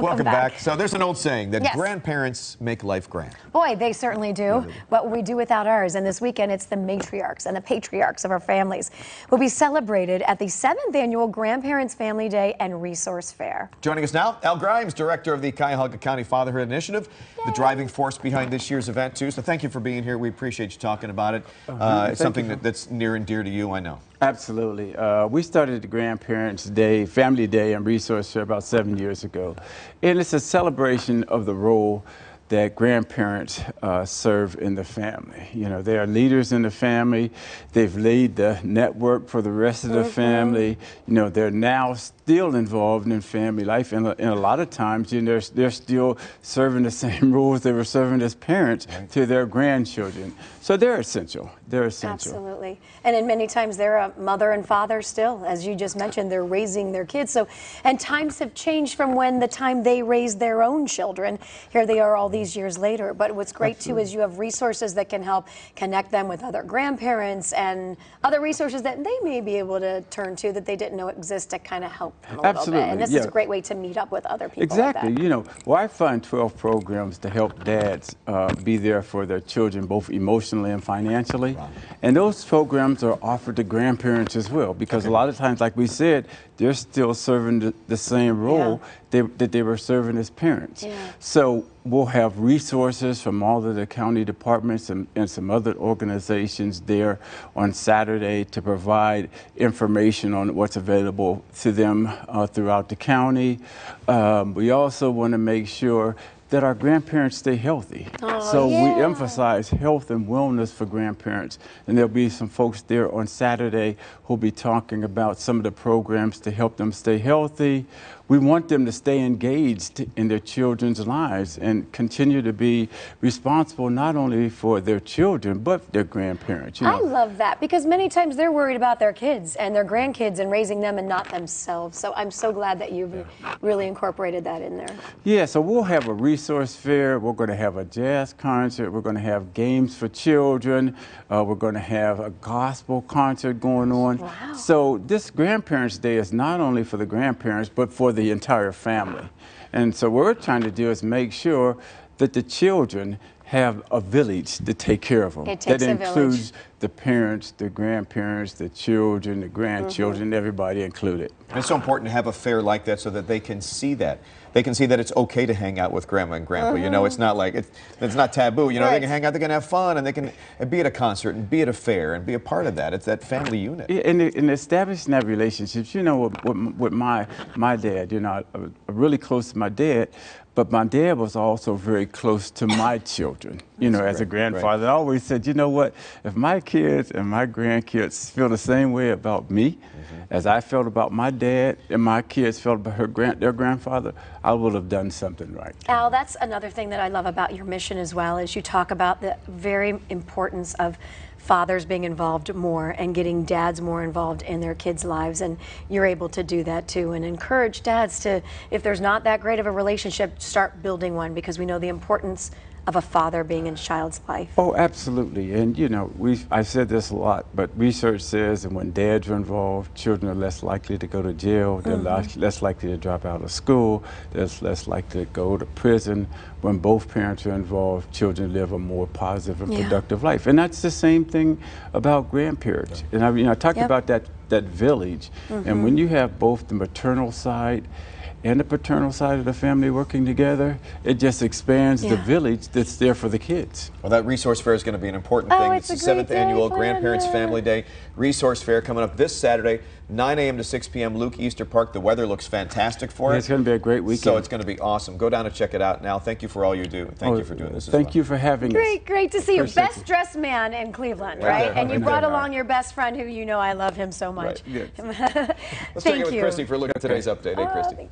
Welcome back. So there's an old saying that Yes. grandparents make life grand. Boy, they certainly do. What we do without ours. And this weekend, it's the matriarchs and the patriarchs of our families will be celebrated at the 7th Annual Grandparents Family Day and Resource Fair. Joining us now, Al Grimes, director of the Cuyahoga County Fatherhood Initiative, the driving force behind this year's event, too. So thank you for being here. We appreciate you talking about it. It's something that's near and dear to you, I know. Absolutely. We started the Grandparents Day, Family Day and Resource Fair about 7 years ago. And it's a celebration of the role that grandparents serve in the family. You know, they are leaders in the family. They've laid the network for the rest of the family. You know, they're now still involved in family life. And a lot of times, you know, they're still serving the same roles they were serving as parents to their grandchildren. So they're essential. They're essential. Absolutely. And in many times, they're a mother and father still. As you just mentioned, they're raising their kids. So, and times have changed from when the time they raised their own children. Here they are all these years later. But what's great too is you have resources that can help connect them with other grandparents and other resources that they may be able to turn to that they didn't know exist to kind of help them a little bit. And this is a great way to meet up with other people. Exactly. Like that. You know, well, I find 12 programs to help dads be there for their children, both emotionally and financially. And those programs are offered to grandparents as well, because a lot of times, like we said, they're still serving the same role that they were serving as parents. So we'll have resources from all of the county departments and some other organizations there on Saturday to provide information on what's available to them throughout the county. We also want to make sure that our grandparents stay healthy. So we emphasize health and wellness for grandparents. And there'll be some folks there on Saturday who'll be talking about some of the programs to help them stay healthy. We want them to stay engaged in their children's lives and continue to be responsible not only for their children, but their grandparents. You know? I love that, because many times they're worried about their kids and their grandkids and raising them and not themselves. So I'm so glad that you've really incorporated that in there. Yeah, so we'll have a resource fair. We're going to have a jazz concert. We're going to have games for children. We're going to have a gospel concert going on. Wow. So this Grandparents' Day is not only for the grandparents, but for the entire family. And so what we're trying to do is make sure that the children have a village to take care of them. It takes that a village. includes the parents, the grandparents, the children, the grandchildren, everybody included. And it's so important to have a fair like that so that they can see that. They can see that it's okay to hang out with grandma and grandpa. You know, it's not like, it's not taboo. You know, they can hang out, they can have fun, and they can be at a concert and be at a fair and be a part of that. It's that family unit. Yeah, and establishing that relationships, you know, with my dad, you know, I'm really close to my dad, but my dad was also very close to my children, you know, as a grandfather. I always said, you know what, if my kids and my grandkids feel the same way about me as I felt about my dad and my kids felt about their grandfather, I will have done something right. Al, that's another thing that I love about your mission as well, is you talk about the very importance of fathers being involved more and getting dads more involved in their kids' lives, and you're able to do that too, and encourage dads to, if there's not that great of a relationship, start building one, because we know the importance of a father being in a child's life. Oh, absolutely. And you know, I said this a lot, but research says that when dads are involved, children are less likely to go to jail, they're less likely to drop out of school, they're less likely to go to prison. When both parents are involved, children live a more positive and productive life. And that's the same thing about grandparents. And I talked about that village. And when you have both the maternal side and the paternal side of the family working together, it just expands the village that's there for the kids. Well, that resource fair is going to be an important thing. It's the 7th Annual Grandparents Family Day Resource Fair coming up this Saturday, 9 a.m. to 6 p.m. Luke Easter Park. The weather looks fantastic for it. It's going to be a great weekend. So it's going to be awesome. Go down and check it out. Now, thank you for all you do. Thank you for doing this as well. Thank you for having us. Great to see you. Best dressed man in Cleveland, right? And you brought along your best friend, who you know I love him so much. Let's take it with Christy for a look at today's update. Hey, Christy.